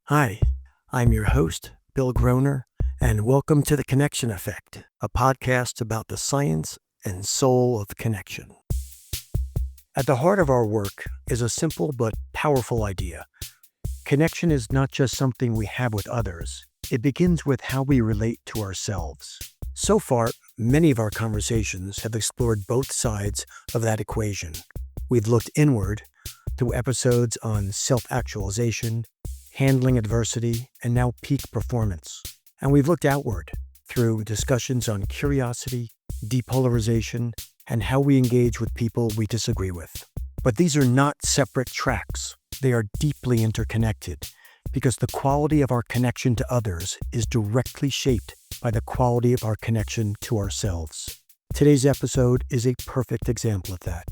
Hi, I'm your host, Bill Groner, and welcome to The Connection Effect, a podcast about the science and soul of connection. At the heart of our work is a simple but powerful idea. Connection is not just something we have with others. It begins with how we relate to ourselves. So far, many of our conversations have explored both sides of that equation. We've looked inward through episodes on self-actualization, handling adversity, and now peak performance. And we've looked outward through discussions on curiosity, depolarization, and how we engage with people we disagree with. But these are not separate tracks. They are deeply interconnected because the quality of our connection to others is directly shaped by the quality of our connection to ourselves. Today's episode is a perfect example of that.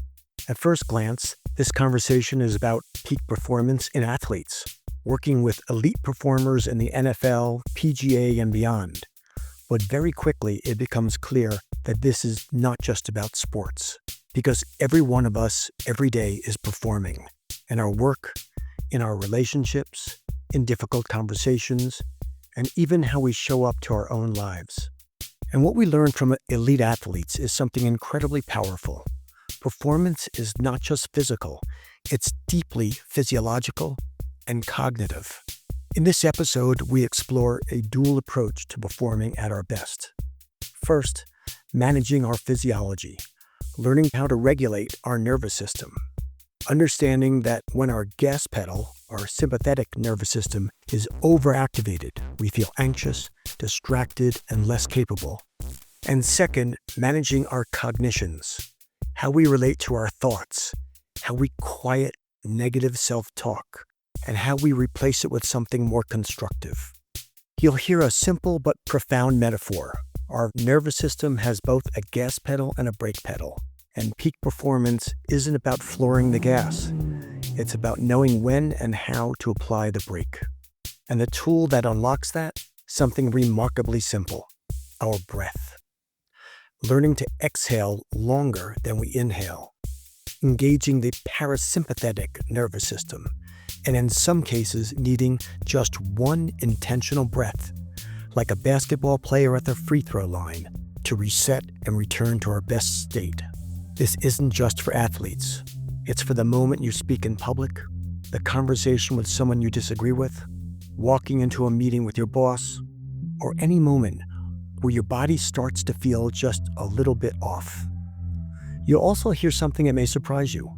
At first glance, this conversation is about peak performance in athletes, working with elite performers in the NFL, PGA, and beyond. But very quickly, it becomes clear that this is not just about sports, because every one of us every day is performing in our work, in our relationships, in difficult conversations, and even how we show up to our own lives. And what we learn from elite athletes is something incredibly powerful. Performance is not just physical, it's deeply physiological and cognitive. In this episode, we explore a dual approach to performing at our best. First, managing our physiology, learning how to regulate our nervous system, understanding that when our gas pedal, our sympathetic nervous system, is overactivated, we feel anxious, distracted, and less capable. And second, managing our cognitions, how we relate to our thoughts, how we quiet negative self-talk, and how we replace it with something more constructive. You'll hear a simple but profound metaphor. Our nervous system has both a gas pedal and a brake pedal, and peak performance isn't about flooring the gas. It's about knowing when and how to apply the brake. And the tool that unlocks that, something remarkably simple, our breath. Learning to exhale longer than we inhale, engaging the parasympathetic nervous system, and in some cases needing just one intentional breath, like a basketball player at the free throw line, to reset and return to our best state. This isn't just for athletes. It's for the moment you speak in public, the conversation with someone you disagree with, walking into a meeting with your boss, or any moment where your body starts to feel just a little bit off. You'll also hear something that may surprise you.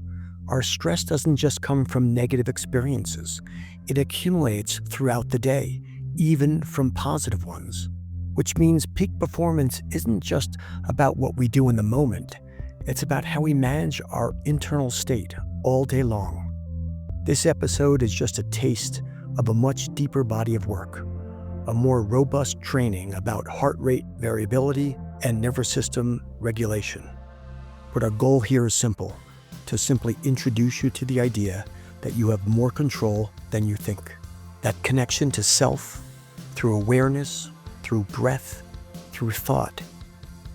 Our stress doesn't just come from negative experiences. It accumulates throughout the day, even from positive ones. Which means peak performance isn't just about what we do in the moment. It's about how we manage our internal state all day long. This episode is just a taste of a much deeper body of work, a more robust training about heart rate variability and nervous system regulation. But our goal here is simple: to simply introduce you to the idea that you have more control than you think. That connection to self, through awareness, through breath, through thought,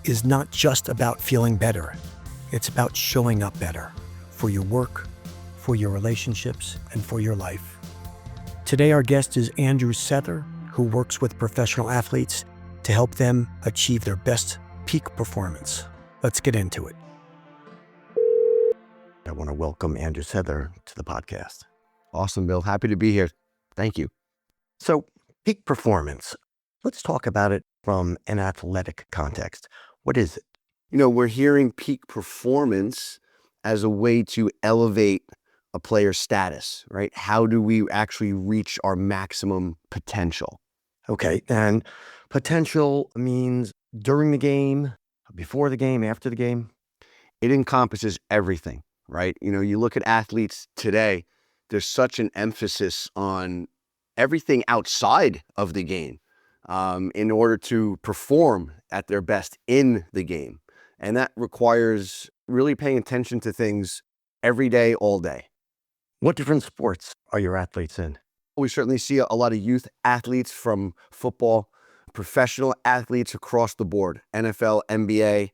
is not just about feeling better. It's about showing up better for your work, for your relationships, and for your life. Today, our guest is Andrew Sether, who works with professional athletes to help them achieve their best peak performance. Let's get into it. I want to welcome Andrew Sether to the podcast. Awesome, Bill. Happy to be here. Thank you. So, peak performance. Let's talk about it from an athletic context. What is it? We're hearing peak performance as a way to elevate a player's status, right? How do we actually reach our maximum potential? Okay, and potential means during the game, before the game, after the game? It encompasses everything, right? You look at athletes today, there's such an emphasis on everything outside of the game in order to perform at their best in the game. And that requires really paying attention to things every day, all day. What different sports are your athletes in? We certainly see a lot of youth athletes from football, professional athletes across the board, NFL, NBA,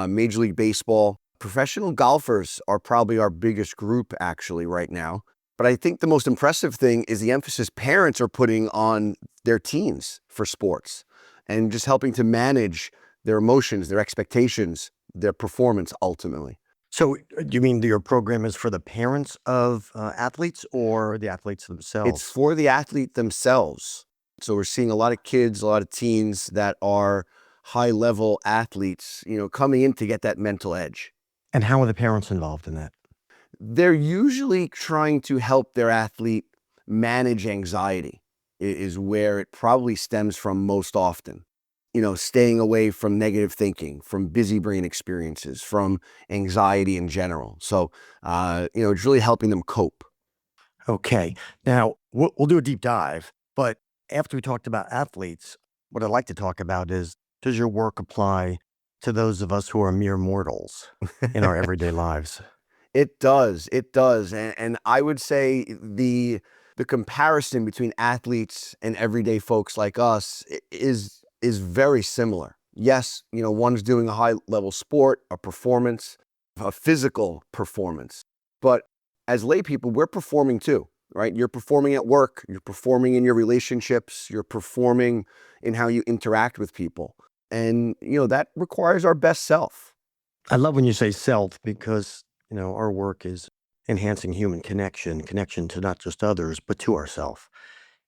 Major League Baseball. Professional golfers are probably our biggest group actually right now. But I think the most impressive thing is the emphasis parents are putting on their teens for sports and just helping to manage their emotions, their expectations, their performance ultimately. So, do you mean your program is for the parents of athletes or the athletes themselves? It's for the athlete themselves. So we're seeing a lot of kids, a lot of teens that are high-level athletes, coming in to get that mental edge. And how are the parents involved in that? They're usually trying to help their athlete manage anxiety is where it probably stems from most often. Staying away from negative thinking, from busy brain experiences, from anxiety in general. So, it's really helping them cope. Okay. Now, we'll do a deep dive, but after we talked about athletes, what I'd like to talk about is, does your work apply to those of us who are mere mortals in our everyday lives? It does. It does. And I would say the comparison between athletes and everyday folks like us is very similar. Yes, one's doing a high level sport, a performance, a physical performance. But as lay people, we're performing too, right? You're performing at work, you're performing in your relationships, you're performing in how you interact with people. And, that requires our best self. I love when you say self because, our work is enhancing human connection to not just others, but to ourselves.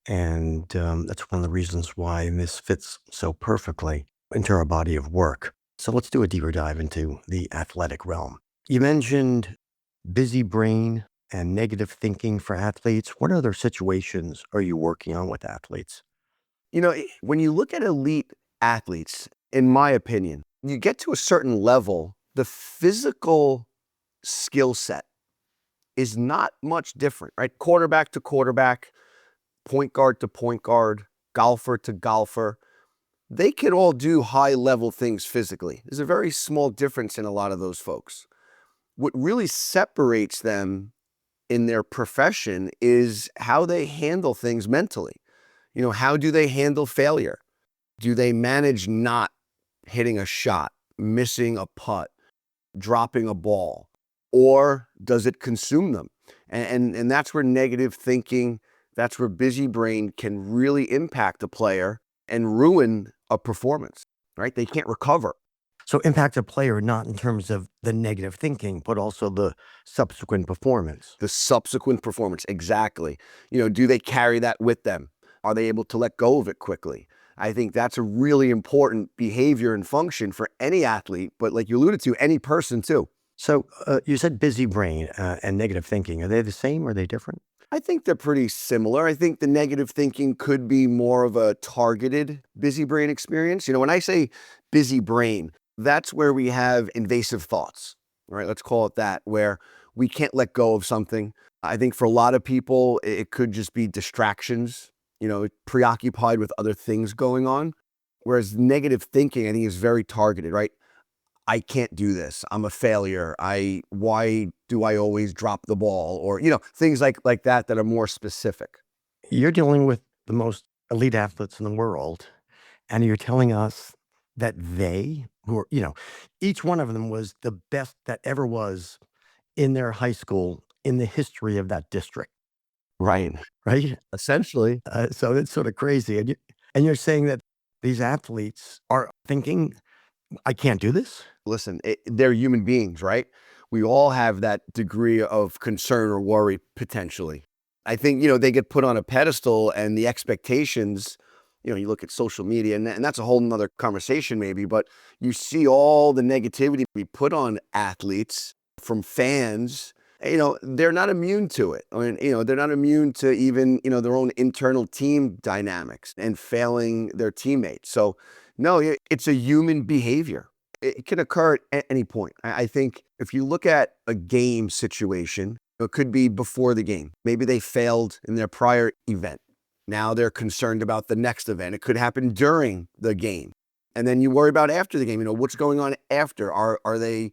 And that's one of the reasons why this fits so perfectly into our body of work. So let's do a deeper dive into the athletic realm. You mentioned busy brain and negative thinking for athletes. What other situations are you working on with athletes? When you look at elite athletes, in my opinion, you get to a certain level, the physical skill set is not much different, right? Quarterback to quarterback, point guard to point guard, golfer to golfer. They can all do high level things physically. There's a very small difference in a lot of those folks. What really separates them in their profession is how they handle things mentally. How do they handle failure? Do they manage not hitting a shot, missing a putt, dropping a ball, or does it consume them? And that's where negative thinking, that's where busy brain can really impact a player and ruin a performance, right? They can't recover. So impact a player not in terms of the negative thinking, but also the subsequent performance. The subsequent performance, exactly. Do they carry that with them? Are they able to let go of it quickly? I think that's a really important behavior and function for any athlete, but like you alluded to, any person too. So you said busy brain and negative thinking. Are they the same or are they different? I think they're pretty similar. I think the negative thinking could be more of a targeted busy brain experience. When I say busy brain, that's where we have invasive thoughts, right? Let's call it that, where we can't let go of something. I think for a lot of people, it could just be distractions, preoccupied with other things going on. Whereas negative thinking, I think, is very targeted, right? I can't do this. I'm a failure. Why do I always drop the ball? Or, things like that are more specific. You're dealing with the most elite athletes in the world, and you're telling us that they, who are, each one of them was the best that ever was in their high school in the history of that district, Right. right? Essentially. So it's sort of crazy. And you're saying that these athletes are thinking, I can't do this? Listen, they're human beings, right? We all have that degree of concern or worry potentially. I think, they get put on a pedestal and the expectations, you look at social media and that's a whole nother conversation maybe, but you see all the negativity we put on athletes from fans. They're not immune to it. I mean, they're not immune to even, their own internal team dynamics and failing their teammates. So no, it's a human behavior. It can occur at any point. I think if you look at a game situation, it could be before the game. Maybe they failed in their prior event. Now they're concerned about the next event. It could happen during the game. And then you worry about after the game, what's going on after? Are they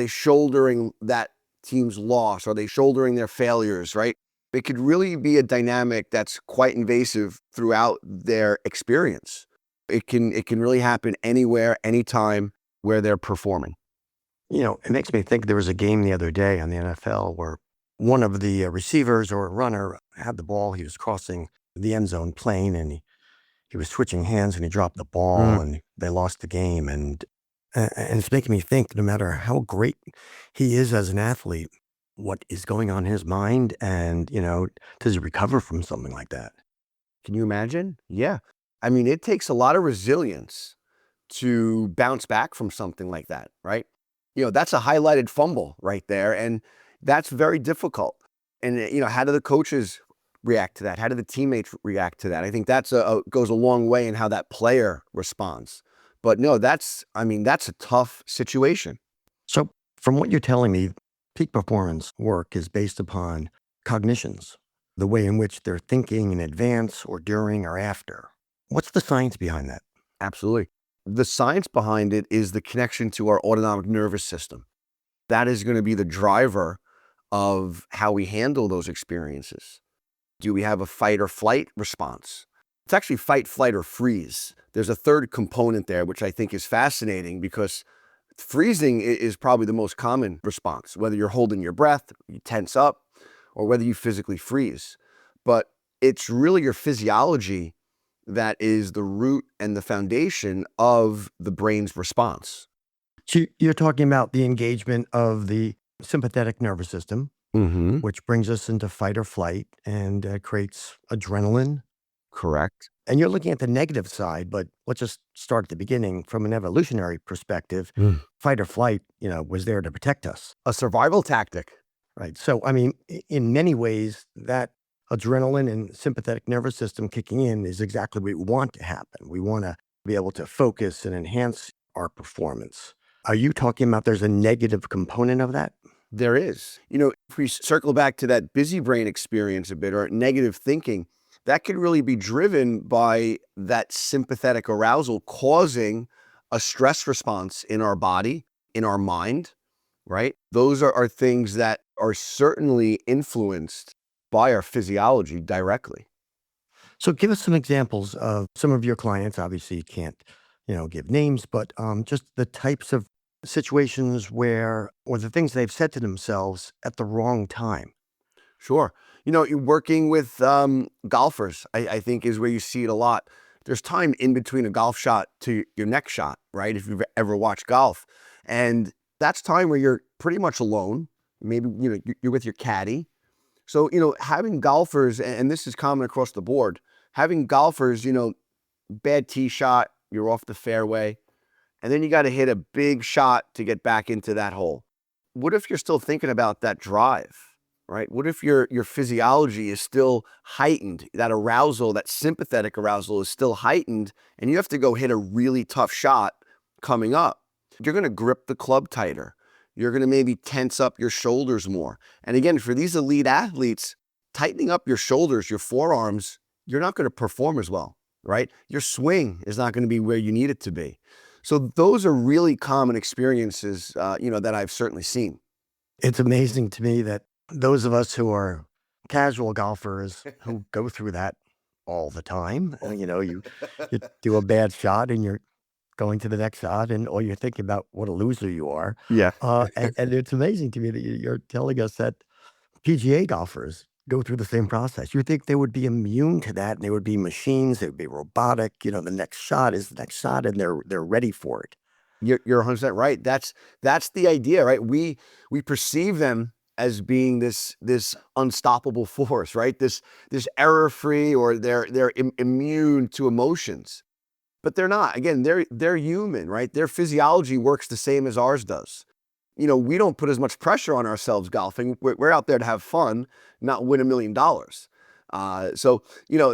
shouldering that team's loss? Are they shouldering their failures, right? It could really be a dynamic that's quite invasive throughout their experience. It can really happen anywhere, anytime where they're performing. It makes me think there was a game the other day on the NFL where one of the receivers or a runner had the ball. He was crossing the end zone plane, and he was switching hands, and he dropped the ball, and they lost the game. And it's making me think, no matter how great he is as an athlete, what is going on in his mind, and does he recover from something like that? Can you imagine? Yeah. I mean, it takes a lot of resilience to bounce back from something like that, right? That's a highlighted fumble right there, and that's very difficult. And how do the coaches react to that? How do the teammates react to that? I think that's goes a long way in how that player responds. But no, that's a tough situation. So, from what you're telling me, peak performance work is based upon cognitions, the way in which they're thinking in advance or during or after. What's the science behind that? Absolutely. The science behind it is the connection to our autonomic nervous system. That is going to be the driver of how we handle those experiences. Do we have a fight or flight response? It's actually fight, flight, or freeze. There's a third component there, which I think is fascinating, because freezing is probably the most common response, whether you're holding your breath, you tense up, or whether you physically freeze. But it's really your physiology that is the root and the foundation of the brain's response. So, you're talking about the engagement of the sympathetic nervous system, Mm-hmm. which brings us into fight or flight and creates adrenaline. Correct. And you're looking at the negative side, but let's just start at the beginning. From an evolutionary perspective, fight or flight, was there to protect us. A survival tactic. Right. So, I mean, in many ways, that adrenaline and sympathetic nervous system kicking in is exactly what we want to happen. We want to be able to focus and enhance our performance. Are you talking about there's a negative component of that? There is. If we circle back to that busy brain experience a bit, or negative thinking, that could really be driven by that sympathetic arousal causing a stress response in our body, in our mind, right? Those are things that are certainly influenced by our physiology directly. So give us some examples of some of your clients. Obviously, you can't, give names, but just the types of situations where, or the things they've said to themselves at the wrong time. Sure. You're working with golfers, I think, is where you see it a lot. There's time in between a golf shot to your next shot, right? If you've ever watched golf. And that's time where you're pretty much alone. Maybe, you're with your caddy. So, having golfers, and this is common across the board, having golfers, bad tee shot, you're off the fairway, and then you got to hit a big shot to get back into that hole. What if you're still thinking about that drive, right? What if your physiology is still heightened? That arousal, that sympathetic arousal is still heightened, and you have to go hit a really tough shot coming up. You're going to grip the club tighter. You're going to maybe tense up your shoulders more. And again, for these elite athletes, tightening up your shoulders, your forearms, you're not going to perform as well, right? Your swing is not going to be where you need it to be. So those are really common experiences, that I've certainly seen. It's amazing to me that those of us who are casual golfers who go through that all the time, you do a bad shot and you're going to the next shot, and or you're thinking about what a loser you are. Yeah. And it's amazing to me that you're telling us that PGA golfers go through the same process. You think they would be immune to that, and they would be machines, they would be robotic. The next shot is the next shot, and they're ready for it. You're 100% right. That's the idea, right? We perceive them as being this unstoppable force, right? This error-free, or they're immune to emotions. But they're not. Again, they're human, right? Their physiology works the same as ours does. We don't put as much pressure on ourselves golfing. We're out there to have fun, not win $1 million. So,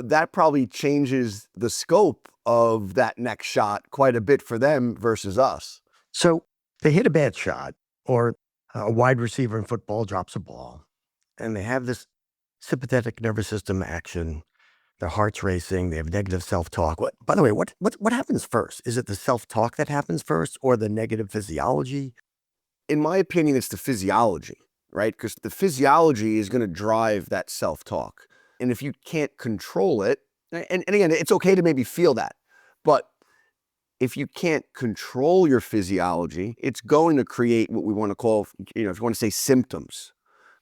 that probably changes the scope of that next shot quite a bit for them versus us. So they hit a bad shot, or a wide receiver in football drops a ball, and they have this sympathetic nervous system action. Their heart's racing. They have negative self-talk. By the way, what happens first? Is it the self-talk that happens first, or the negative physiology? In my opinion, it's the physiology, right? Because the physiology is going to drive that self-talk. And if you can't control it, and again, it's okay to maybe feel that, but if you can't control your physiology, it's going to create what we want to call, if you want to say symptoms,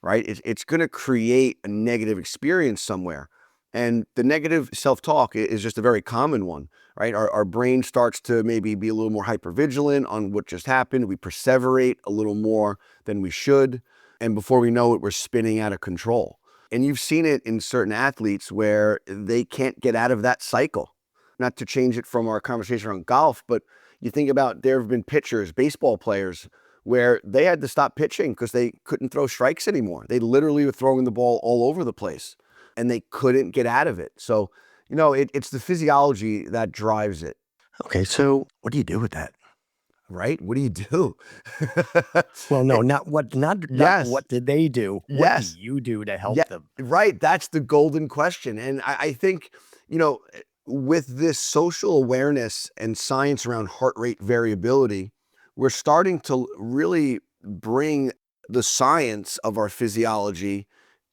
right? It's going to create a negative experience somewhere. And the negative self-talk is just a very common one, right? Our brain starts to maybe be a little more hypervigilant on what just happened. We perseverate a little more than we should. And before we know it, we're spinning out of control. And you've seen it in certain athletes where they can't get out of that cycle. Not to change it from our conversation around golf, but you think about, there have been pitchers, baseball players, where they had to stop pitching because they couldn't throw strikes anymore. They literally were throwing the ball all over the place and they couldn't get out of it. So, it's the physiology that drives it. Okay, so what do you do with that? Right? What do you do? Well, no, not what did they do? What do you do to help them? Right. That's the golden question. And I think, with this social awareness and science around heart rate variability, we're starting to really bring the science of our physiology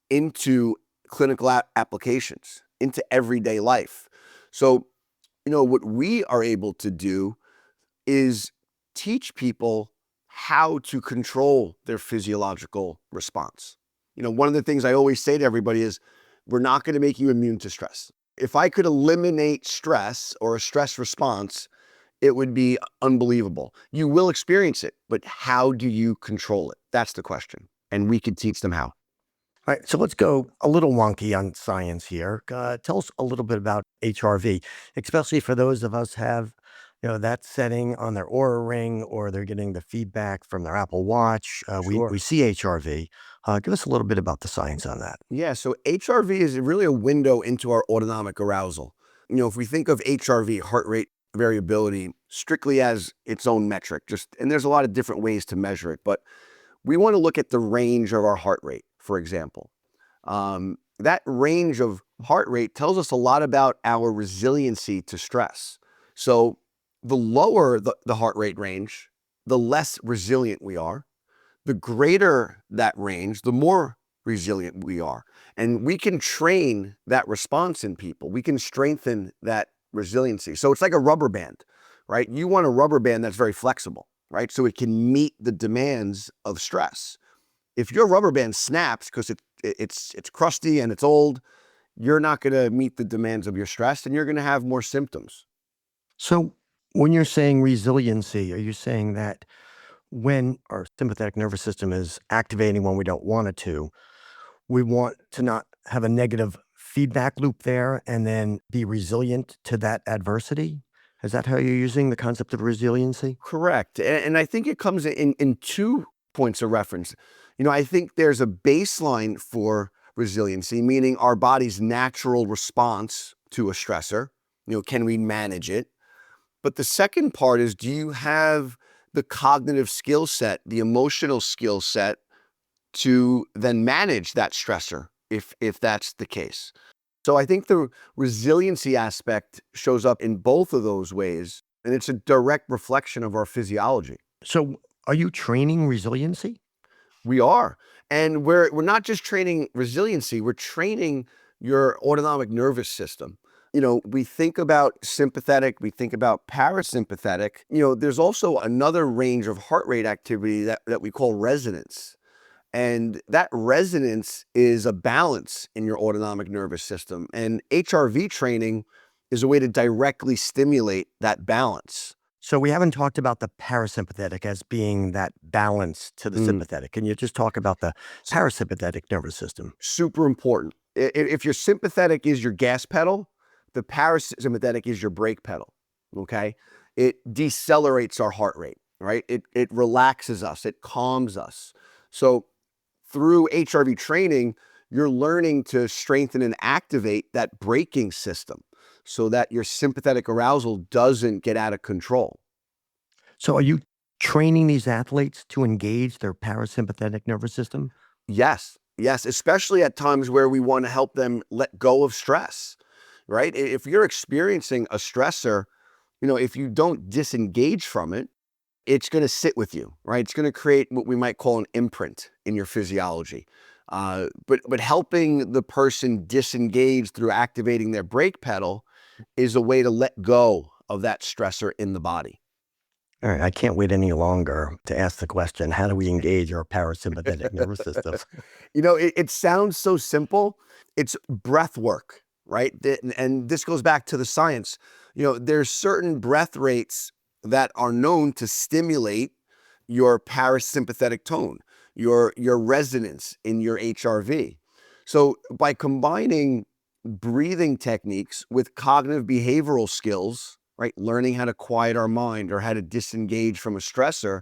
into clinical applications, into everyday life. So, what we are able to do is teach people how to control their physiological response. One of the things I always say to everybody is, we're not going to make you immune to stress. If I could eliminate stress or a stress response, it would be unbelievable. You will experience it, but how do you control it? That's the question. And we can teach them how. All right, so let's go a little wonky on science here. Tell us a little bit about HRV, especially for those of us have, that setting on their Aura Ring, or they're getting the feedback from their Apple Watch. Sure. We see HRV. Give us a little bit about the science on that. Yeah, so HRV is really a window into our autonomic arousal. If we think of HRV, heart rate variability, strictly as its own metric, and there's a lot of different ways to measure it, but we want to look at the range of our heart rate, for example. That range of heart rate tells us a lot about our resiliency to stress. So the lower the heart rate range, the less resilient we are. The greater that range, the more resilient we are. And we can train that response in people. We can strengthen that resiliency. So it's like a rubber band, right? You want a rubber band that's very flexible, right? So it can meet the demands of stress. If your rubber band snaps because it's crusty and it's old, you're not going to meet the demands of your stress and you're going to have more symptoms. So when you're saying resiliency, are you saying that when our sympathetic nervous system is activating when we don't want it to, we want to not have a negative feedback loop there and then be resilient to that adversity? Is that how you're using the concept of resiliency? Correct. And I think it comes in 2 points of reference. I think there's a baseline for resiliency, meaning our body's natural response to a stressor. Can we manage it? But the second part is, do you have the cognitive skill set, the emotional skill set to then manage that stressor if that's the case? So I think the resiliency aspect shows up in both of those ways, and it's a direct reflection of our physiology. So are you training resiliency? We are. And we're not just training resiliency, we're training your autonomic nervous system. We think about sympathetic, we think about parasympathetic. There's also another range of heart rate activity that we call resonance. And that resonance is a balance in your autonomic nervous system. And HRV training is a way to directly stimulate that balance. So we haven't talked about the parasympathetic as being that balance to the sympathetic. Can you just talk about the parasympathetic nervous system? Super important. If your sympathetic is your gas pedal, the parasympathetic is your brake pedal, okay? It decelerates our heart rate, right? It relaxes us, it calms us. So through HRV training, you're learning to strengthen and activate that braking system so that your sympathetic arousal doesn't get out of control. So are you training these athletes to engage their parasympathetic nervous system? Yes, especially at times where we want to help them let go of stress, right? If you're experiencing a stressor, if you don't disengage from it, it's going to sit with you, right? It's going to create what we might call an imprint in your physiology. But helping the person disengage through activating their brake pedal is a way to let go of that stressor in the body. All right, I can't wait any longer to ask the question, how do we engage our parasympathetic nervous system? It sounds so simple. It's breath work, right? And this goes back to the science. There's certain breath rates that are known to stimulate your parasympathetic tone, your resonance in your HRV. So by combining breathing techniques with cognitive behavioral skills, right, learning how to quiet our mind or how to disengage from a stressor,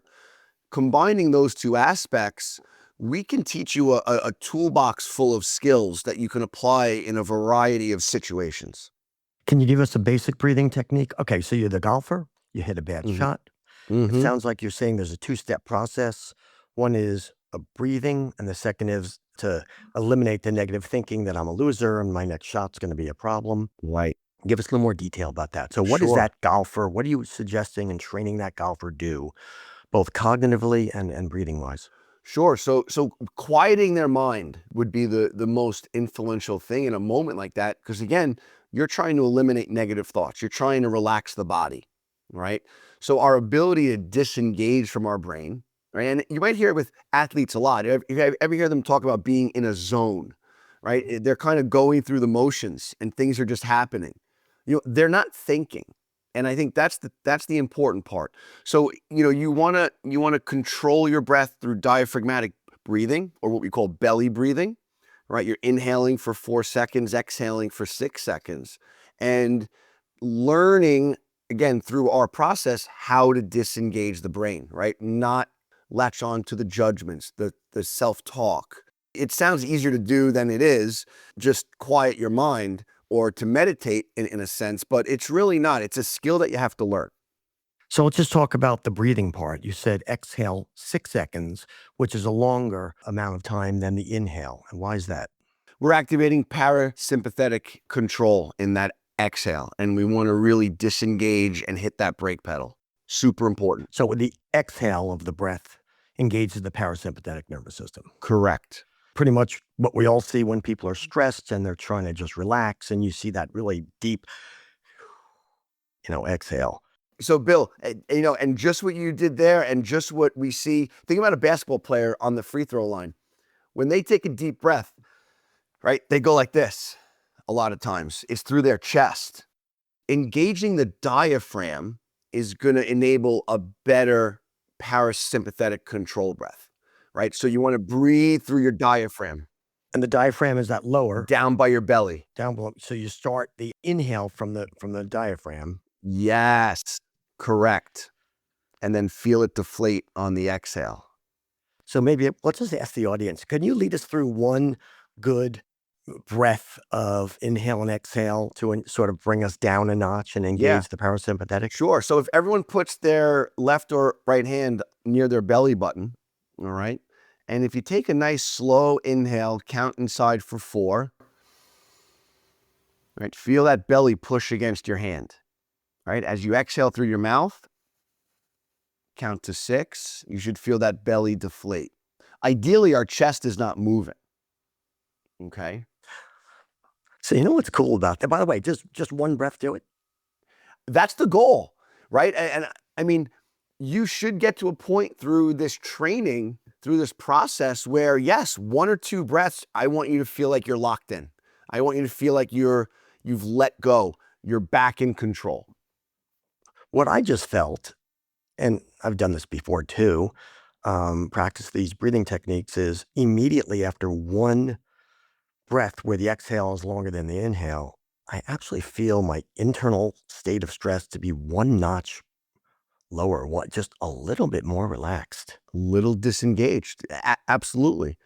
combining those two aspects, we can teach you a toolbox full of skills that you can apply in a variety of situations. Can you give us a basic breathing technique? Okay, so you're the golfer, you hit a bad hmm shot. It hmm sounds like you're saying there's a two-step process. One is a breathing, and the second is to eliminate the negative thinking that I'm a loser and my next shot's going to be a problem. Right. Give us a little more detail about that. So what is Sure. that golfer? What are you suggesting and training that golfer do, both cognitively and breathing wise? Sure. So quieting their mind would be the most influential thing in a moment like that. Because again, you're trying to eliminate negative thoughts. You're trying to relax the body, right? So our ability to disengage from our brain, right? And you might hear it with athletes a lot. You ever hear them talk about being in a zone, right? They're kind of going through the motions and things are just happening. They're not thinking. And I think that's the important part. So, you wanna control your breath through diaphragmatic breathing, or what we call belly breathing, right? You're inhaling for 4 seconds, exhaling for 6 seconds, and learning again through our process how to disengage the brain, right? Not latch on to the judgments, the self-talk. It sounds easier to do than it is. Just quiet your mind or to meditate in a sense, but it's really not. It's a skill that you have to learn. So let's just talk about the breathing part. You said exhale 6 seconds, which is a longer amount of time than the inhale. And why is that? We're activating parasympathetic control in that exhale, and we want to really disengage and hit that brake pedal. Super important. So the exhale of the breath engages the parasympathetic nervous system. Correct. Pretty much what we all see when people are stressed and they're trying to just relax, and you see that really deep, exhale. So, Bill, and just what you did there, and just what we see, think about a basketball player on the free throw line. When they take a deep breath, right, they go like this a lot of times. It's through their chest. Engaging the diaphragm is going to enable a better parasympathetic control breath, right? So you want to breathe through your diaphragm. And the diaphragm is that lower, Down by your belly. down below. So you start the inhale from the diaphragm. Yes, correct. And then feel it deflate on the exhale. So maybe let's just ask the audience, can you lead us through one good breath of inhale and exhale to sort of bring us down a notch and engage the parasympathetic? Sure. So if everyone puts their left or right hand near their belly button, all right, and if you take a nice slow inhale, count inside for 4, right, feel that belly push against your hand, right? As you exhale through your mouth, count to 6, you should feel that belly deflate. Ideally, our chest is not moving, okay? So you know what's cool about that? By the way, just one breath do it. That's the goal, right? And I mean, you should get to a point through this training, through this process where, yes, 1 or 2 breaths, I want you to feel like you're locked in. I want you to feel like you've let go. You're back in control. What I just felt, and I've done this before too, practice these breathing techniques, is immediately after one breath where the exhale is longer than the inhale, I actually feel my internal state of stress to be one notch lower, just a little bit more relaxed. Little disengaged. Absolutely.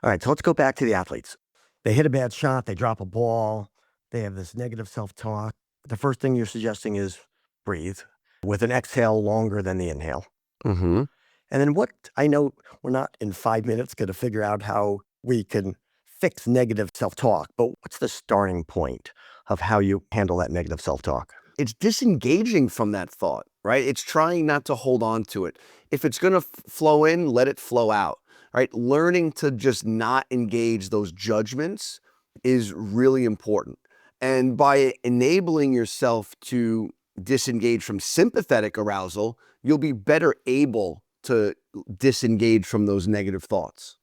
All right, so let's go back to the athletes. They hit a bad shot, they drop a ball, they have this negative self-talk. The first thing you're suggesting is breathe with an exhale longer than the inhale. Mm-hmm. And then I know we're not in 5 minutes going to figure out how we can fix negative self-talk, but what's the starting point of how you handle that negative self-talk? It's disengaging from that thought, right? It's trying not to hold on to it. If it's going to flow in, let it flow out, right? Learning to just not engage those judgments is really important. And by enabling yourself to disengage from sympathetic arousal, you'll be better able to disengage from those negative thoughts.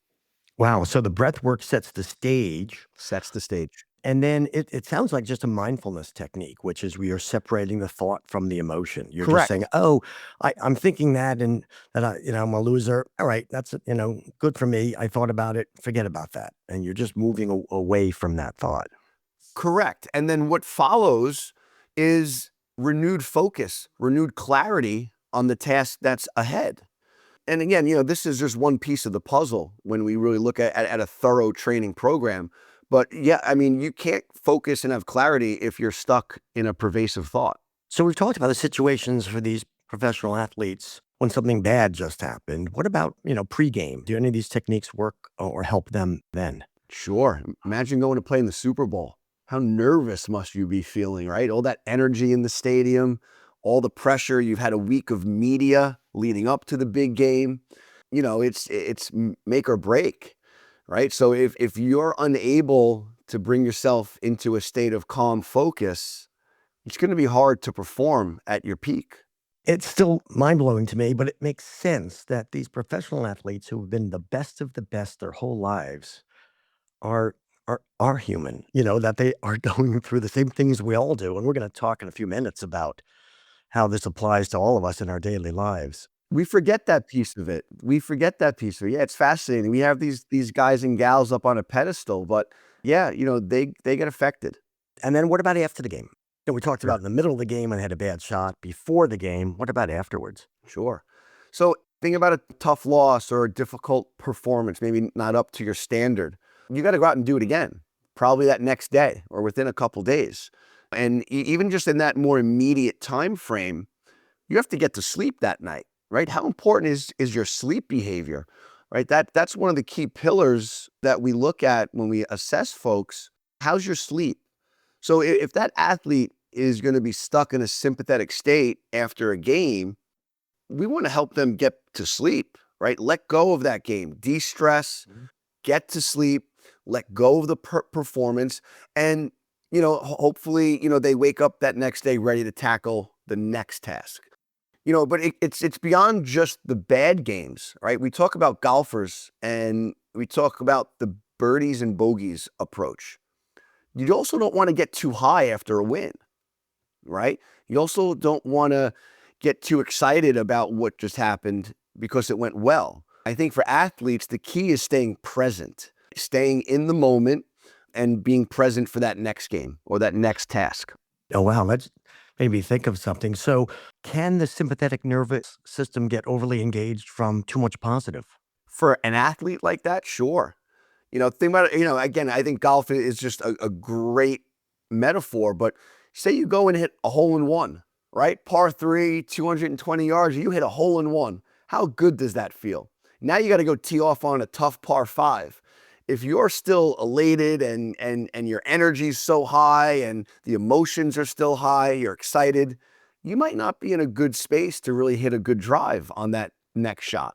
Wow. So the breath work sets the stage. Sets the stage. And then it sounds like just a mindfulness technique, which is we are separating the thought from the emotion. You're just Correct. saying, oh, I'm thinking that and that I'm a loser. All right, that's, good for me. I thought about it. Forget about that. And you're just moving away from that thought. Correct. And then what follows is renewed focus, renewed clarity on the task that's ahead. And again, this is just one piece of the puzzle when we really look at a thorough training program. But yeah, I mean, you can't focus and have clarity if you're stuck in a pervasive thought. So we've talked about the situations for these professional athletes when something bad just happened. What about, pregame? Do any of these techniques work or help them then? Sure. Imagine going to play in the Super Bowl. How nervous must you be feeling, right? All that energy in the stadium, all the pressure. You've had a week of media leading up to the big game. It's make or break, right? So if you're unable to bring yourself into a state of calm focus, it's going to be hard to perform at your peak. It's still mind-blowing to me, but it makes sense that these professional athletes who have been the best of the best their whole lives are human, that they are going through the same things we all do. And we're going to talk in a few minutes about how this applies to all of us in our daily lives. We forget that piece of it. Yeah, it's fascinating. We have these guys and gals up on a pedestal, but yeah, they get affected. And then what about after the game? We talked about in the middle of the game and had a bad shot. Before the game, what about afterwards? Sure. So think about a tough loss or a difficult performance, maybe not up to your standard. You got to go out and do it again, probably that next day or within a couple days. And even just in that more immediate time frame, you have to get to sleep that night, right? How important is your sleep behavior, right? That's one of the key pillars that we look at when we assess folks. How's your sleep? So if that athlete is going to be stuck in a sympathetic state after a game, we want to help them get to sleep, right? Let go of that game, de-stress, get to sleep, let go of the performance, and hopefully they wake up that next day ready to tackle the next task. But it's beyond just the bad games, right? We talk about golfers and we talk about the birdies and bogeys approach. You also don't want to get too high after a win, right? You also don't want to get too excited about what just happened because it went well. I think for athletes, the key is staying present, staying in the moment and being present for that next game or that next task. Oh, wow. Let's maybe think of something. So can the sympathetic nervous system get overly engaged from too much positive? For an athlete like that, sure. Think about it, again, I think golf is just a great metaphor, but say you go and hit a hole in one, right? Par 3, 220 yards, you hit a hole in one. How good does that feel? Now you got to go tee off on a tough par 5. If you're still elated and your energy's so high and the emotions are still high, you're excited, you might not be in a good space to really hit a good drive on that next shot.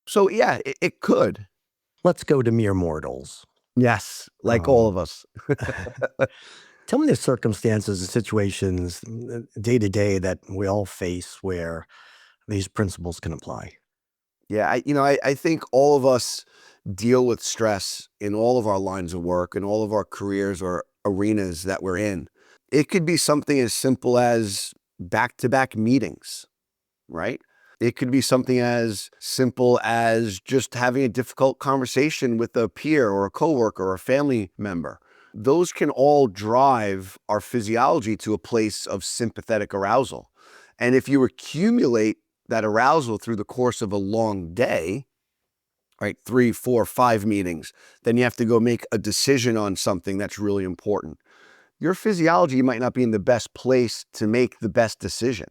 So yeah, it could. Let's go to mere mortals. Yes, like all of us. Tell me the circumstances and situations day to day that we all face where these principles can apply. Yeah, I think all of us deal with stress in all of our lines of work and all of our careers or arenas that we're in. It could be something as simple as back-to-back meetings, right? It could be something as simple as just having a difficult conversation with a peer or a coworker or a family member. Those can all drive our physiology to a place of sympathetic arousal. And if you accumulate that arousal through the course of a long day, right, 3, 4, 5 meetings, then you have to go make a decision on something that's really important. Your physiology might not be in the best place to make the best decision.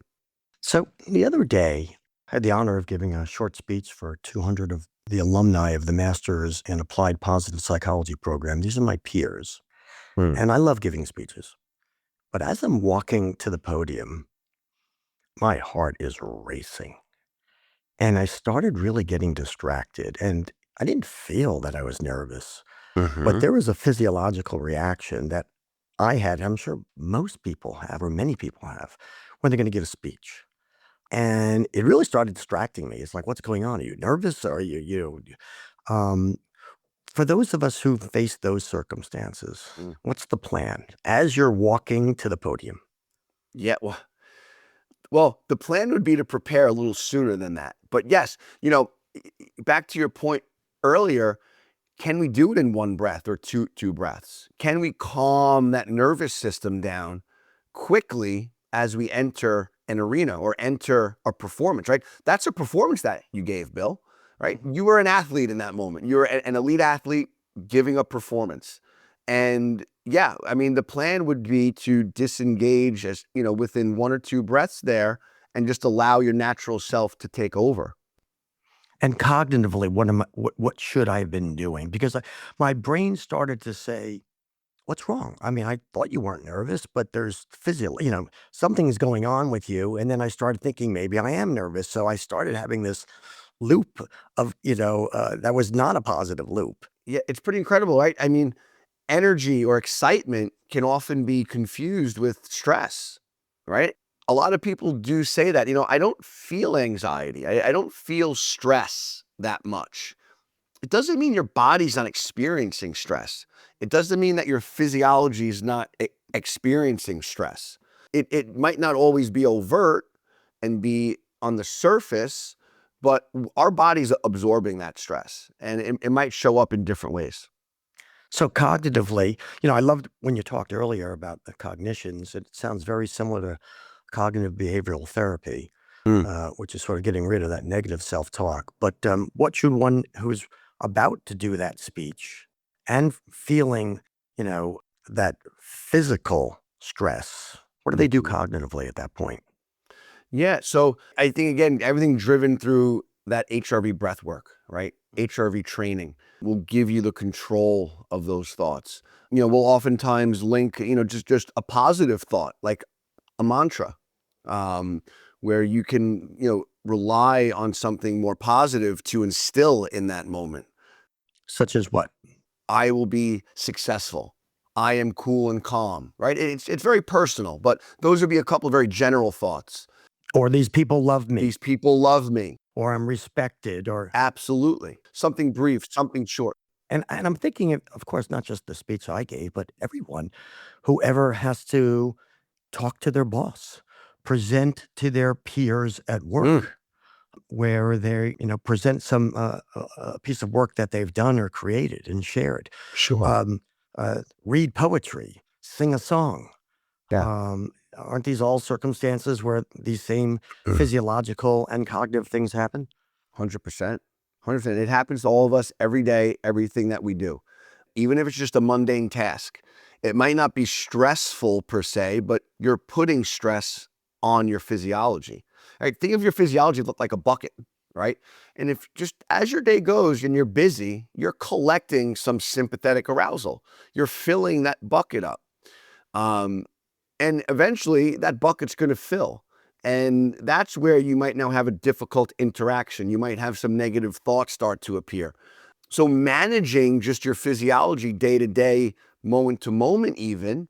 So the other day, I had the honor of giving a short speech for 200 of the alumni of the Masters in Applied Positive Psychology program. These are my peers. And I love giving speeches. But as I'm walking to the podium, my heart is racing. And I started really getting distracted. And I didn't feel that I was nervous. But there was a physiological reaction that I had, I'm sure most people have, or many people have, when they're going to give a speech. And it really started distracting me. It's like, what's going on? Are you nervous? Or are um, for those of us who face those circumstances, Mm. what's the plan as you're walking to the podium? Yeah, well, the plan would be to prepare a little sooner than that. But yes, back to your point earlier, can we do it in one breath or two breaths? Can we calm that nervous system down quickly as we enter an arena or enter a performance, right? That's a performance that you gave, Bill, right? You were an athlete in that moment. You were an elite athlete giving a performance. And yeah, I mean, the plan would be to disengage as, within one or two breaths there and just allow your natural self to take over. And cognitively, what should I have been doing? Because my brain started to say, what's wrong? I mean, I thought you weren't nervous, but there's something's going on with you. And then I started thinking maybe I am nervous. So I started having this loop of, that was not a positive loop. Yeah, it's pretty incredible, right? I mean, energy or excitement can often be confused with stress, right? A lot of people do say that, I don't feel anxiety. I don't feel stress that much. It doesn't mean your body's not experiencing stress. It doesn't mean that your physiology is not experiencing stress. It might not always be overt and be on the surface, but our body's absorbing that stress and it might show up in different ways. So cognitively, I loved when you talked earlier about the cognitions. It sounds very similar to cognitive behavioral therapy, Mm. which is sort of getting rid of that negative self-talk. But what should one who's about to do that speech and feeling, that physical stress, what do they do Mhm. cognitively at that point? Yeah. So I think, again, everything driven through that HRV breath work, right? HRV training will give you the control of those thoughts. We'll oftentimes link, just a positive thought, like a mantra, um, where you can, rely on something more positive to instill in that moment. Such as what? I will be successful. I am cool and calm, right? It's very personal, but those would be a couple of very general thoughts. Or these people love me, These people love me. or I'm respected, or Absolutely. Something brief, something short. and I'm thinking of course, not just the speech I gave, but everyone, whoever has to talk to their boss, present to their peers at Mm, work, where they, present some a piece of work that they've done or created and shared. sure. Um, Read poetry, sing a song. Yeah. Aren't these all circumstances where these same Mm. physiological and cognitive things happen? 100%. 100%. It happens to all of us every day, everything that we do. Even if it's just a mundane task. It might not be stressful per se, but you're putting stress on your physiology. Right? Think of your physiology like a bucket, right? And if just as your day goes and you're busy, you're collecting some sympathetic arousal. You're filling that bucket up. Um, and eventually that bucket's going to fill. And that's where you might now have a difficult interaction. You might have some negative thoughts start to appear. So managing just your physiology day to day, moment to moment even,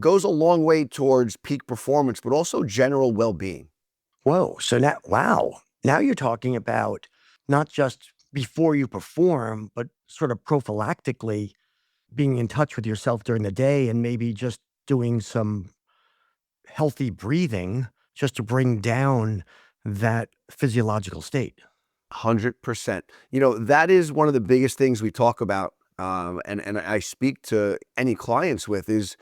goes a long way towards peak performance, but also general well-being. Whoa! So now, wow! Now you're talking about not just before you perform, but sort of prophylactically being in touch with yourself during the day, and maybe just doing some healthy breathing just to bring down that physiological state. 100%. That is one of the biggest things we talk about, and I speak to any clients with is,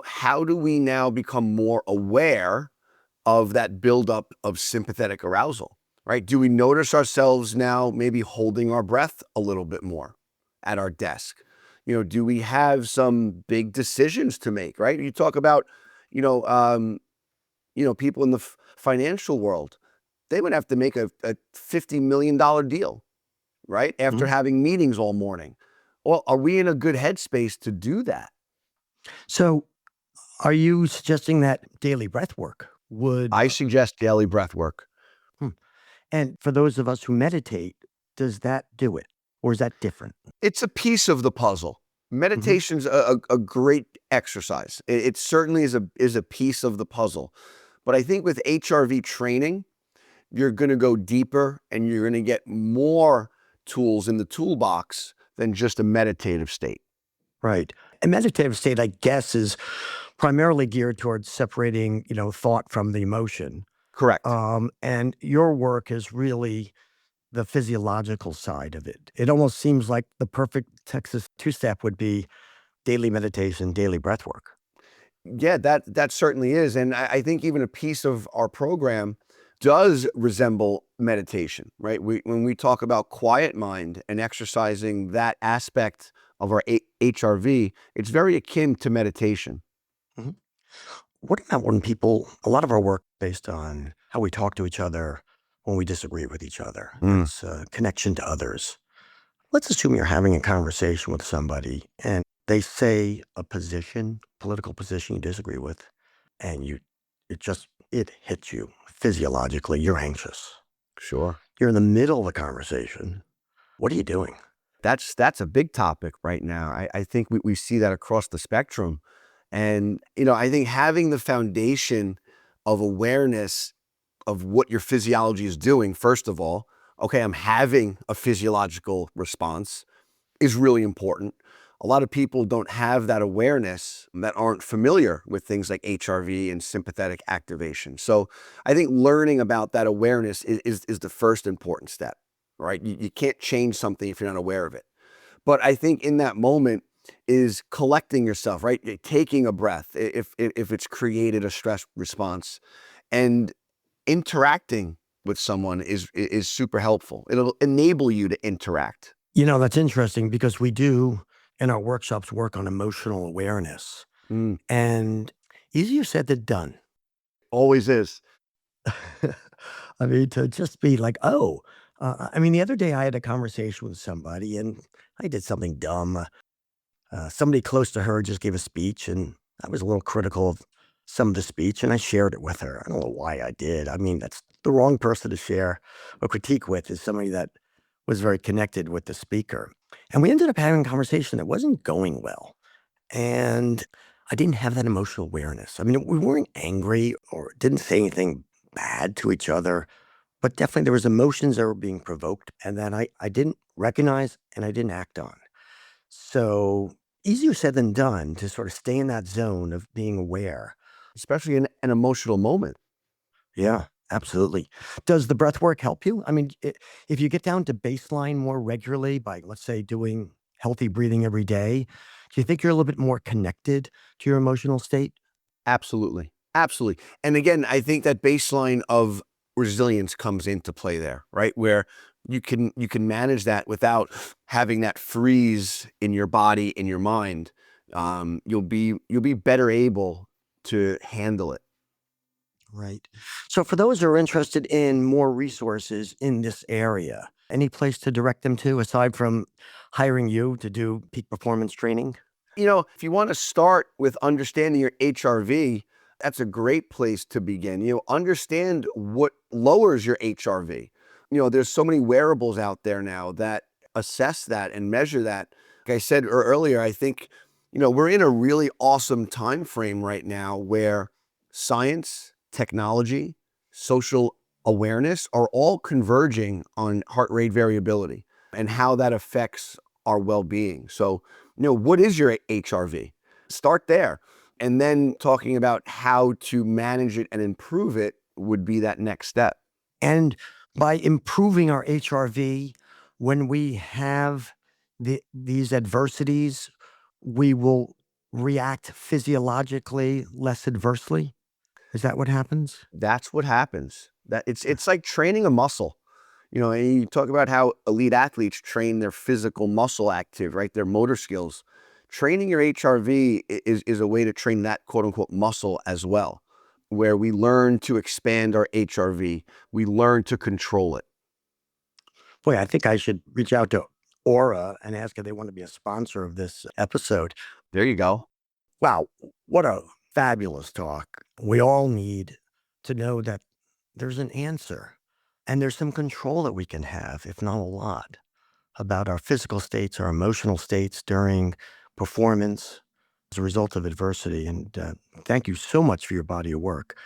how do we now become more aware of that buildup of sympathetic arousal, right? Do we notice ourselves now maybe holding our breath a little bit more at our desk? Do we have some big decisions to make, right? You talk about, you know, um, people in the financial world, they would have to make a $50 million deal, right? After Mhm. having meetings all morning. Well, are we in a good headspace to do that? So, are you suggesting that daily breath work would, I suggest daily breath work. hmm, and for those of us who meditate, does that do it? Or is that different? It's a piece of the puzzle, Meditation's a great exercise. It certainly is a piece of the puzzle. But I think with HRV training, you're going to go deeper and you're going to get more tools in the toolbox than just a meditative state. Right. A meditative state, I guess, is primarily geared towards separating, thought from the emotion. Correct. And your work is really the physiological side of it. It almost seems like the perfect Texas two-step would be daily meditation, daily breath work. Yeah, that certainly is. And I think even a piece of our program does resemble meditation, right? When we talk about quiet mind and exercising that aspect of our HRV, it's very akin to meditation. Mhm. What about when a lot of our work based on how we talk to each other when we disagree with each other? Mm, It's a connection to others. Let's assume you're having a conversation with somebody and they say a political position you disagree with, and it hits you physiologically. You're anxious. sure. You're in the middle of a conversation. What are you doing? That's a big topic right now. I think we see that across the spectrum. And, I think having the foundation of awareness of what your physiology is doing, first of all, okay, I'm having a physiological response is really important. A lot of people don't have that awareness that aren't familiar with things like HRV and sympathetic activation. So I think learning about that awareness is the first important step, right? You can't change something if you're not aware of it. But I think in that moment is collecting yourself, right? Taking a breath if it's created a stress response, and interacting with someone is super helpful. It'll enable you to interact. That's interesting because we do in our workshops work on emotional awareness, Mm, and easier said than done. always is. I mean, to just be like, oh, I mean, the other day I had a conversation with somebody and I did something dumb. Somebody close to her just gave a speech, and I was a little critical of some of the speech, and I shared it with her. I don't know why I did. I mean, that's the wrong person to share a critique with, is somebody that was very connected with the speaker. And we ended up having a conversation that wasn't going well. And I didn't have that emotional awareness. I mean, we weren't angry or didn't say anything bad to each other, but definitely there was emotions that were being provoked and that I didn't recognize and I didn't act on. So easier said than done to sort of stay in that zone of being aware. Especially in an emotional moment. Yeah, absolutely. Does the breath work help you? I mean, if you get down to baseline more regularly by, let's say, doing healthy breathing every day, do you think you're a little bit more connected to your emotional state? Absolutely. Absolutely. And again, I think that baseline of resilience comes into play there, right? Where you can manage that without having that freeze in your body, in your mind. You'll be better able to handle it. Right. So, for those who are interested in more resources in this area, any place to direct them to aside from hiring you to do peak performance training? If you want to start with understanding your HRV, that's a great place to begin. Understand what lowers your HRV. There's so many wearables out there now that assess that and measure that. Like I said earlier, I think, we're in a really awesome time frame right now where science, technology, social awareness are all converging on heart rate variability and how that affects our well-being. So, what is your HRV? Start there. And then talking about how to manage it and improve it would be that next step. And by improving our HRV, when we have these adversities, we will react physiologically less adversely. Is that what happens? That's what happens. It's like training a muscle. And you talk about how elite athletes train their physical muscle active, right? Their motor skills. Training your HRV is a way to train that quote unquote muscle as well, where we learn to expand our HRV. We learn to control it. Boy, I think I should reach out to Aura and ask if they want to be a sponsor of this episode. There you go. Wow, what a fabulous talk. We all need to know that there's an answer and there's some control that we can have, if not a lot, about our physical states, our emotional states during performance as a result of adversity. And thank you so much for your body of work.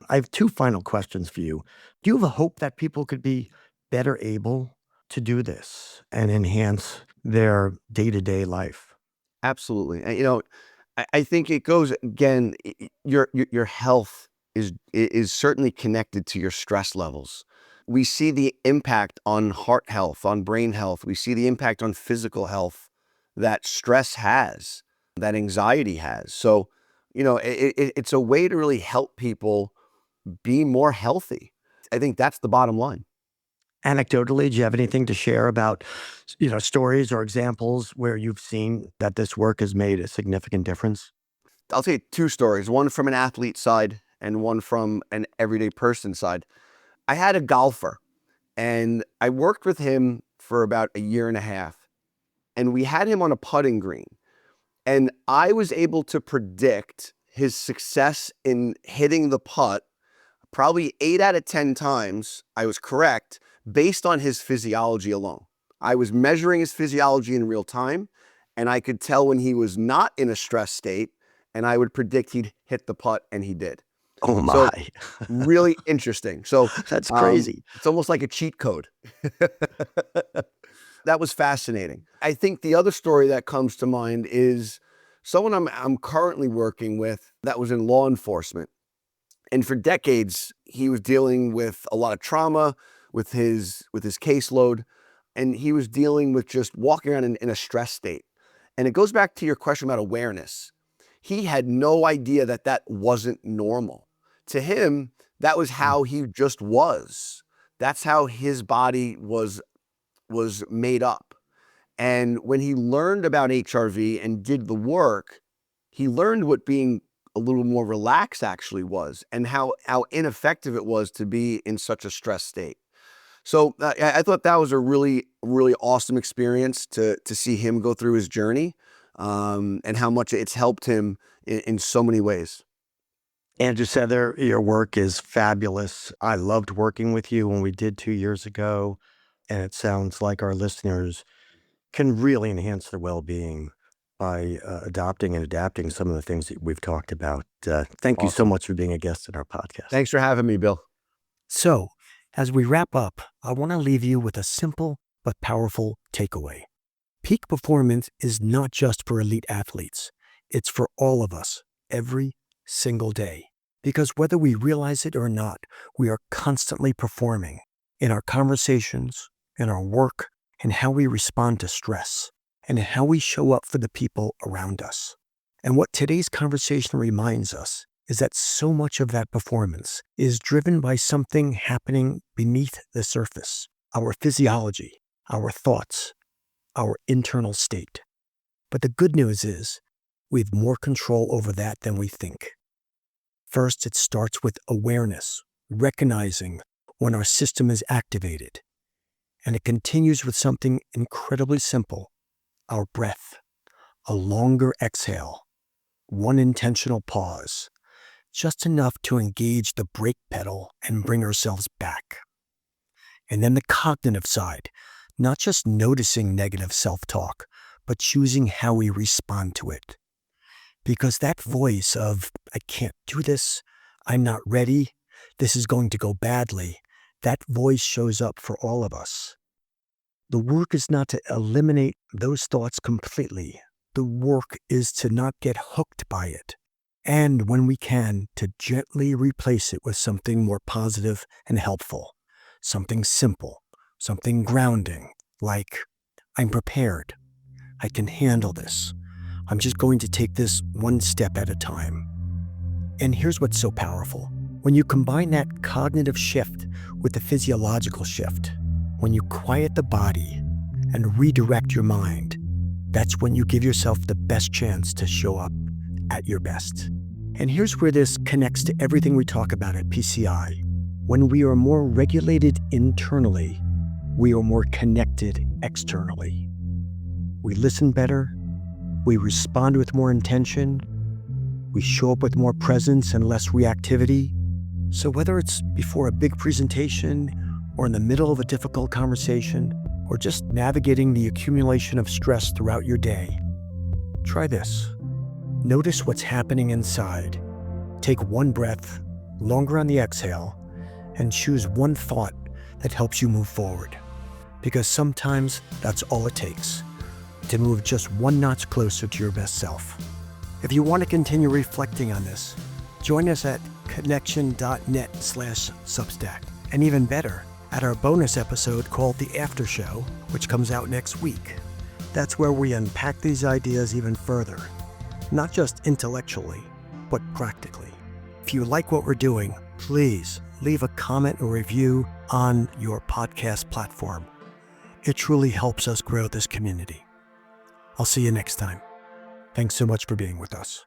I have two final questions for you. Do you have a hope that people could be better able to do this and enhance their day-to-day life? Absolutely. And, I think it goes again. Your health is certainly connected to your stress levels. We see the impact on heart health, on brain health. We see the impact on physical health that stress has, that anxiety has. So, it's a way to really help people be more healthy. I think that's the bottom line. Anecdotally, do you have anything to share about, stories or examples where you've seen that this work has made a significant difference? I'll tell you two stories, one from an athlete side and one from an everyday person side. I had a golfer and I worked with him for about a year and a half, and we had him on a putting green. And I was able to predict his success in hitting the putt probably 8 out of 10 times. I was correct based on his physiology alone. I was measuring his physiology in real time, and I could tell when he was not in a stress state, and I would predict he'd hit the putt, and he did. Oh So my, really interesting. So that's crazy. it's almost like a cheat code. That was fascinating. I think the other story that comes to mind is someone I'm currently working with that was in law enforcement. And for decades, he was dealing with a lot of trauma with his caseload, and he was dealing with just walking around in a stress state. And it goes back to your question about awareness. He had no idea that wasn't normal. To him, that was how he just was. That's how his body was made up. And when he learned about HRV and did the work, he learned what being a little more relaxed actually was, and how ineffective it was to be in such a stress state. So I thought that was a really, really awesome experience to see him go through his journey, and how much it's helped him in so many ways. Andrew Sether, your work is fabulous. I loved working with you when we did 2 years ago, and it sounds like our listeners can really enhance their well-being by adopting and adapting some of the things that we've talked about. Thank you so Awesome. much for being a guest in our podcast. Thanks for having me, Bill. So, as we wrap up, I want to leave you with a simple but powerful takeaway. Peak performance is not just for elite athletes. It's for all of us, every single day. Because whether we realize it or not, we are constantly performing in our conversations, in our work, and how we respond to stress, and how we show up for the people around us. And what today's conversation reminds us is that so much of that performance is driven by something happening beneath the surface, our physiology, our thoughts, our internal state. But the good news is we have more control over that than we think. First, it starts with awareness, recognizing when our system is activated. And it continues with something incredibly simple, our breath, a longer exhale, one intentional pause, just enough to engage the brake pedal and bring ourselves back. And then the cognitive side, not just noticing negative self-talk, but choosing how we respond to it. Because that voice of, I can't do this, I'm not ready, this is going to go badly, that voice shows up for all of us. The work is not to eliminate those thoughts completely. The work is to not get hooked by it. And when we can, to gently replace it with something more positive and helpful. Something simple, something grounding, like, I'm prepared. I can handle this. I'm just going to take this one step at a time. And here's what's so powerful. When you combine that cognitive shift with the physiological shift, when you quiet the body and redirect your mind, that's when you give yourself the best chance to show up at your best. And here's where this connects to everything we talk about at PCI. When we are more regulated internally, we are more connected externally. We listen better, we respond with more intention, we show up with more presence and less reactivity. So whether it's before a big presentation, or in the middle of a difficult conversation, or just navigating the accumulation of stress throughout your day, Try this. Notice what's happening inside. Take one breath, longer on the exhale, and choose one thought that helps you move forward. Because sometimes that's all it takes to move just one notch closer to your best self. If you want to continue reflecting on this, join us at connection.net/Substack. And even better, at our bonus episode called The After Show, which comes out next week. That's where we unpack these ideas even further, not just intellectually, but practically. If you like what we're doing, please leave a comment or review on your podcast platform. It truly helps us grow this community. I'll see you next time. Thanks so much for being with us.